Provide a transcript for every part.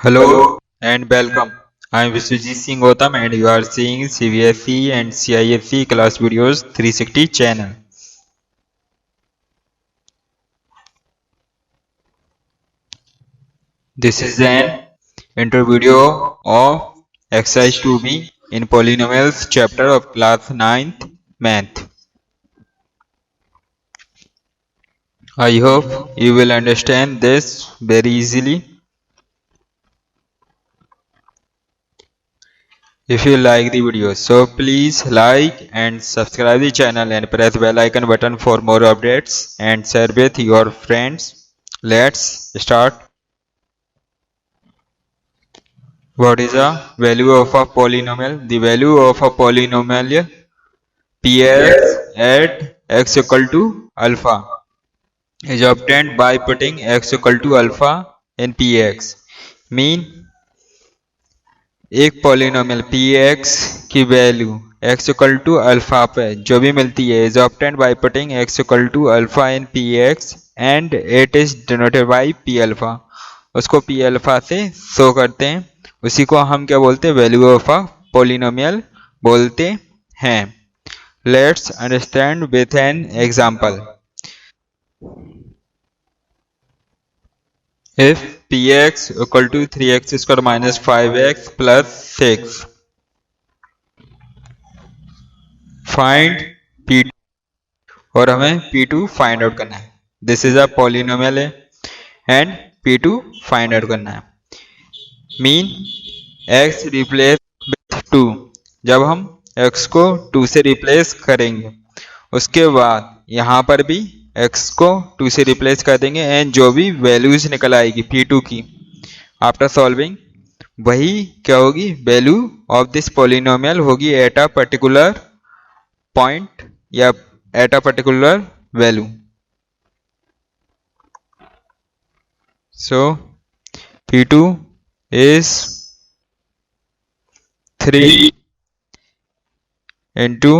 Hello and welcome. I am Vishwajit Singh Gautam and you are seeing CBSE and CISE class videos 360 channel. This is an intro video of exercise 2B in polynomials chapter of class 9th math. I hope you will understand this very easily. If you like the video, so please like and subscribe the channel and press bell icon button for more updates and share with your friends. Let's start. What is the value of a polynomial? The value of a polynomial px at x equal to alpha is obtained by putting x equal to alpha in px. Mean एक polynomial p x की value x equal to alpha पे जो भी मिलती है is obtained by putting x equal to alpha in p x and it is denoted by p alpha. उसको p alpha से show करते हैं, उसी को हम क्या बोलते हैं, वैल्यू ऑफ अ पॉलिनोमियल बोलते हैं। Let's understand with an example. If px equal to 3x square minus 5x plus 6, find p2 और हमें p2 फाइंड आउट करना है। दिस इज अ पॉलिनोमियल है एंड p2 फाइंड आउट करना है। Mean x replace with 2, जब हम x को 2 से रिप्लेस करेंगे उसके बाद यहाँ पर भी x को 2 से रिप्लेस कर देंगे एंड जो भी वैल्यूज निकल आएगी p2 की आफ्टर सॉल्विंग वही क्या होगी, वैल्यू ऑफ दिस पॉलिनोमियल होगी एट अ पर्टिकुलर पॉइंट या at a particular value. So p2 is 3 into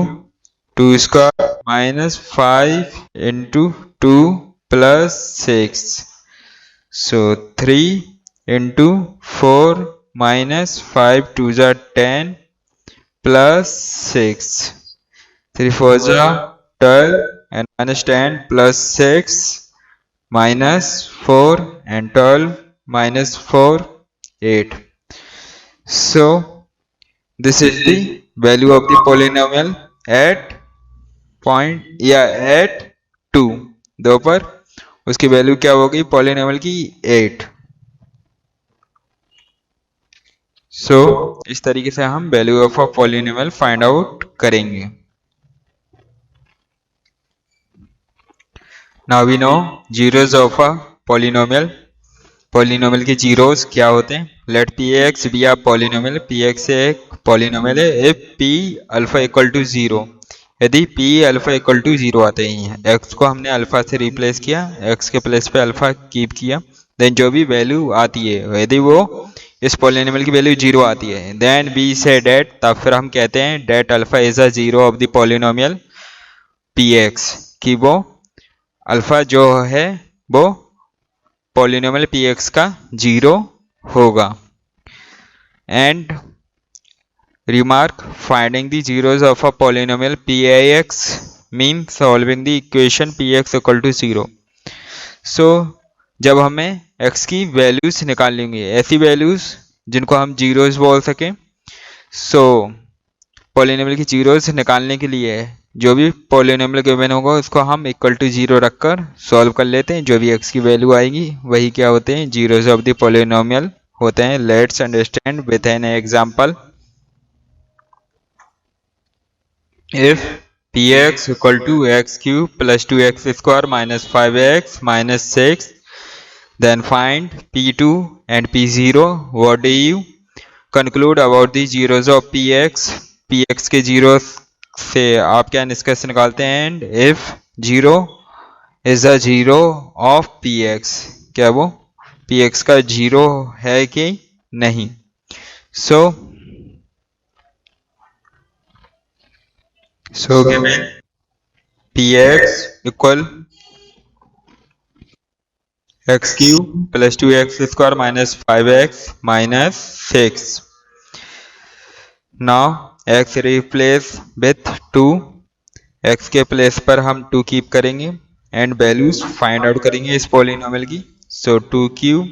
2 square minus 5 into 2 plus 6. So 3 into 4 minus 5 2s are 10 plus 6. 3 4s are 12 and minus 10 plus 6 minus 4 and 12 minus 4 8. So this is the value of the polynomial at point या at 2 दो पर उसकी value क्या होगी polynomial की 8। सो इस तरीके से हम value of a polynomial find out करेंगे। Now we know zeros of a polynomial. Polynomial के जीरोस क्या होते हैं? Let p x be a polynomial. P x एक पॉलिनोमियल है if p alpha equal to 0। यदि p अल्फा इक्वल टू 0 आते ही हैं, x को हमने अल्फा से रिप्लेस किया, x के प्लेस पे अल्फा कीप किया, देन जो भी वैल्यू आती है यदि वो इस पॉलिनोमियल की वैल्यू 0 आती है देन वी से डेट, तब फिर हम कहते हैं that alpha is a 0 of the polynomial px, कि वो अल्फा जो है वो पॉलिनोमियल px का 0 होगा। And remark, finding the zeros of a polynomial pix means solving the equation px equal to 0. So जब हमें x की वैल्यूज निकाल लेंगे, ऐसी वैल्यूज जिनको हम जीरोस बोल सकें, सो पॉलिनोमियल की जीरोस निकालने के लिए जो भी पॉलिनोमियल गिवन होगा उसको हम इक्वल टू 0 रखकर सॉल्व कर लेते हैं। जो भी x की वैल्यू आएगी वही क्या होते हैं, जीरोस ऑफ द पॉलिनोमियल होते हैं। Let's understand with an example. If px equal to x cube plus 2x square minus 5x minus 6, then find p2 and p0. What do you conclude about the zeros of px? px के zeros से आप क्या निष्कर्ष निकालते हैं? And if 0 is a 0 of px, क्या वो px का 0 है कि नहीं? So given px equal x cube plus 2x square minus 5x minus 6. Now x replace with 2. x के प्लेस पर हम 2 कीप करेंगे एंड वैल्यूज फाइंड आउट करेंगे इस पॉलिनोमियल की. सो 2 cube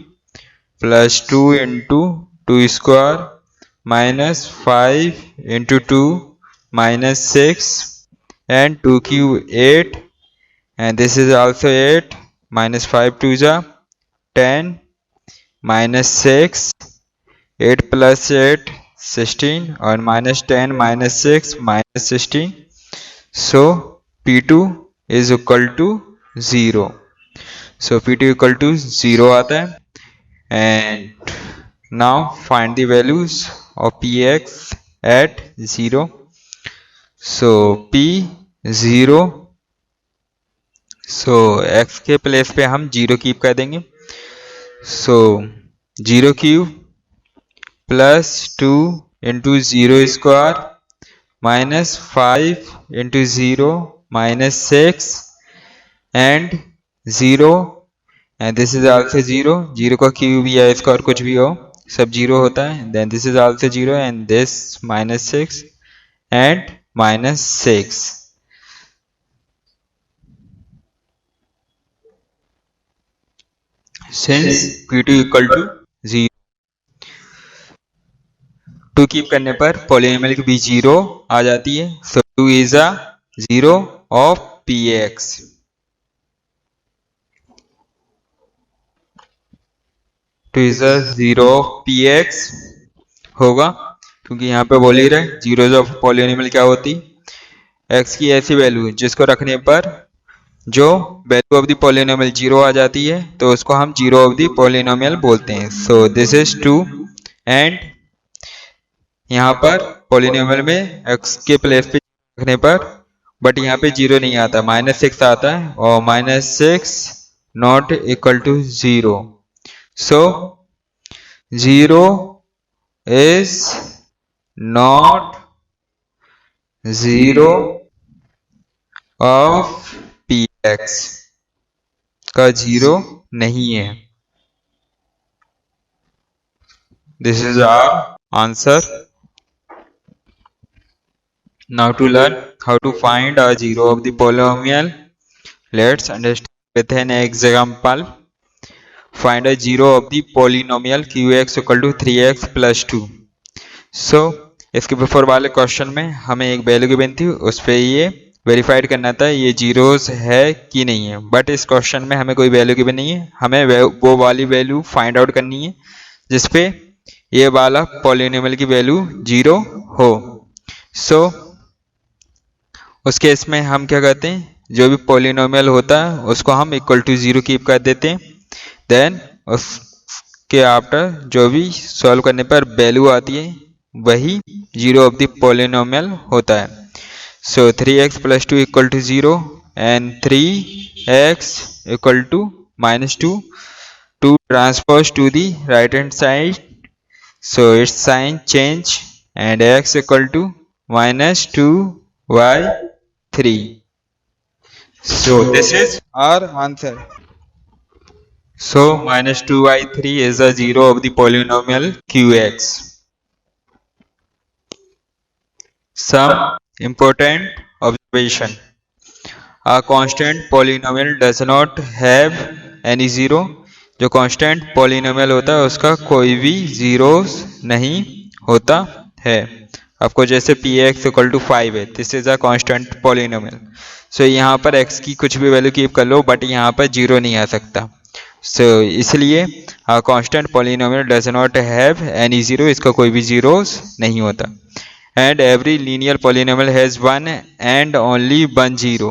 plus 2 into 2 square minus 5 into 2 minus 6 and 2 cube 8 and this is also 8 minus 5 2 is 10 minus 6 8 plus 8 16 और minus 10 minus 6 minus 16. So P2 is equal to 0. So P2 equal to 0 आता है. And now find the values of Px at 0. So P 0. So x के place पे हम 0 keep कर देंगे. सो 0 cube plus 2 into 0 square minus 5 into 0 minus 6 and 0 and this is also 0. 0 का cube या square कुछ भी हो सब 0 होता है. Then this is also 0 and this minus 6 and minus 6. Since P2 equal to 0, 2 keep करने पर पॉलिनोमियल की भी 0 आ जाती है. So 2 is a 0 of Px. तो is a 0 of Px होगा क्योंकि यहाँ पे बोल ही रहे जीरोज ऑफ पॉलिनोमियल क्या होती. x की ऐसी वैल्यू जिसको रखने पर जो वैल्यू ऑफ द पॉलिनोमियल 0 आ जाती है तो उसको हम 0 ऑफ द पॉलिनोमियल बोलते हैं. सो दिस इज 2 एंड यहाँ पर पॉलिनोमियल में x के प्लेस पे रखने पर बट यहाँ पे 0 नहीं आता, -6 आता है और -6 not equal to 0. So 0 is not 0 of Px का 0 नहीं है. This is our answer. Now to learn how to find a 0 of the polynomial, let's understand with an example. Find a 0 of the polynomial qx equal to 3x plus 2. So इसके before वाले question में हमें एक value given थी, उस पर ये verified करना था ये जीरोस है कि नहीं है. बट इस क्वेश्चन में हमें कोई वैल्यू गिवन नहीं है, हमें वो वाली वैल्यू फाइंड आउट करनी है जिसपे ये वाला पॉलिनोमियल की वैल्यू 0 हो. सो उस केस में हम क्या करते हैं, जो भी पॉलिनोमियल होता है उसको हम इक्वल टू 0 कीप कर देते हैं. देन उसके आफ्टर जो भी सॉल्व करने पर वैल्यू आती है वही 0 ऑफ द पॉलिनोमियल होता है. So 3x plus 2 equal to 0 and 3x equal to minus 2. 2 transpose to the right hand side. So its sign change and x equal to minus 2y3. So this is our answer. So minus 2y3 is a 0 of the polynomial qx. Some important observation: a constant polynomial does not have any zero. जो constant polynomial होता है उसका कोई भी zeros नहीं होता है. आपको जैसे px equal to 5 है, this is a constant polynomial. So यहाँ पर x की कुछ भी वैल्यू कीप कर लो बट यहाँ पर 0 नहीं आ सकता. So इसलिए a constant polynomial does not have any zero, इसका कोई भी zeros नहीं होता. And every linear polynomial has one and only one zero.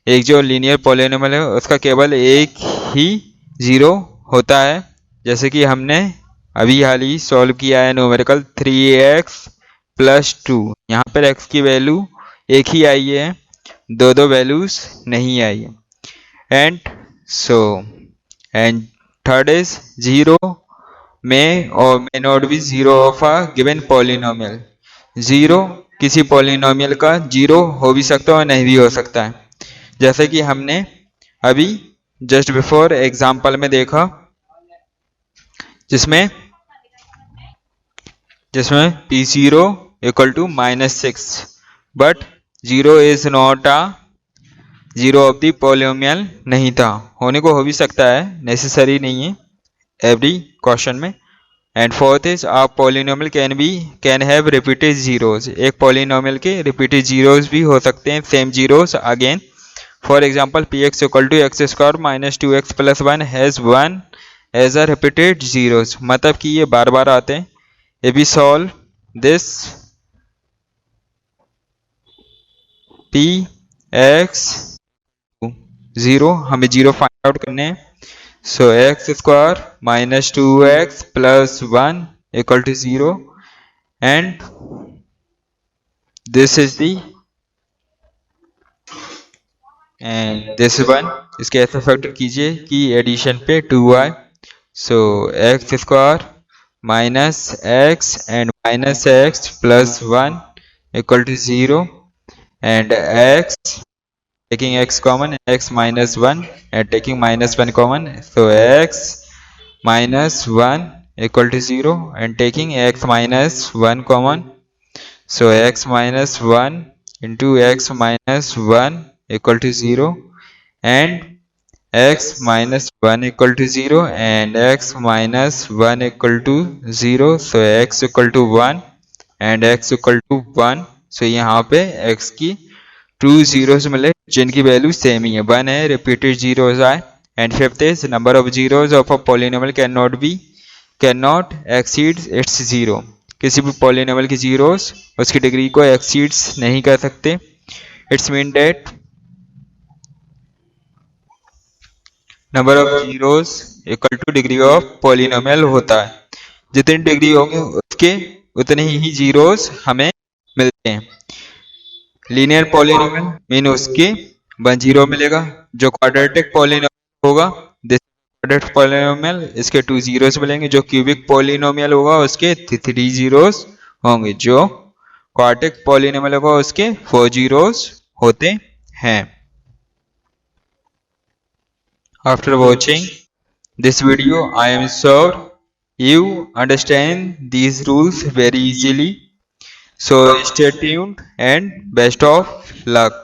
एक जो लीनियर पॉलिनोमियल है उसका केवल एक ही 0 होता है. जैसे कि हमने अभी हाल ही सॉल्व किया है न्यूमेरिकल 3x plus 2. यहाँ पर x की वैल्यू एक ही आई है, दो वैल्यूज नहीं आई है. एंड थर्ड इज 0 में और may not be 0 of a given polynomial. 0 किसी पॉलिनोमियल का 0 हो भी सकता है और नहीं भी हो सकता है. जैसे कि हमने अभी जस्ट बिफोर एग्जाम्पल में देखा, जिसमें P0 equal to -6, but 0 is not a zero of the polynomial नहीं था। होने को हो भी सकता है, नेसेसरी नहीं है एवरी क्वेश्चन में। And fourth is a polynomial can have repeated zeros. एक पॉलिनोमियल के रिपीटेड जीरोस भी हो सकते हैं, same zeros again. For example px equal to x square minus 2x plus 1 has 1 as a repeated zeros, मतलब कि ये बार बार आते हैं। If we solve this px 0, हमें 0 फाइंड आउट करने हैं। So x square minus 2x plus 1 equal to 0 and this is the and this one. इसके ऐसा फैक्टर कीजिए कि एडिशन पे 2y, so x square minus x and minus x plus 1 equal to 0 and x taking x common, x minus 1 and taking minus 1 common, so x minus 1 equal to 0 and taking x minus 1 common, so x minus 1 into x minus 1 equal to 0 and x minus 1 equal to 0 and x minus 1 equal to 0, so x equal to 1 and x equal to 1, so यहाँ पे x की 2 zeros मिले जिनकी value same ही है, 1 है, repeated zeros आए। And fifth is number of zeros of a polynomial can not exceed it's zero. किसी भी पॉलिनोमियल की जीरोस उसकी डिग्री को एक्सीड्स नहीं कर सकते। It's mean that number of zeros equal to degree of polynomial होता है। जितनी डिग्री होंगे उसके उतने ही जीरोस हमें मिलते हैं। लीनियर पॉलिनोमियल मीन उसके 1 0 मिलेगा। जो क्वाड्रेटिक पॉलिनोमियल होगा, दिस क्वाड्रेटिक पॉलिनोमियल, इसके 2 जीरोस मिलेंगे। जो क्यूबिक पॉलिनोमियल होगा उसके 3 जीरोस होंगे। जो क्वाड्रेटिक पॉलिनोमियल होगा उसके 4 जीरोस होते हैं। After watching this video I am sure you understand these rules very easily, so stay tuned and best of luck.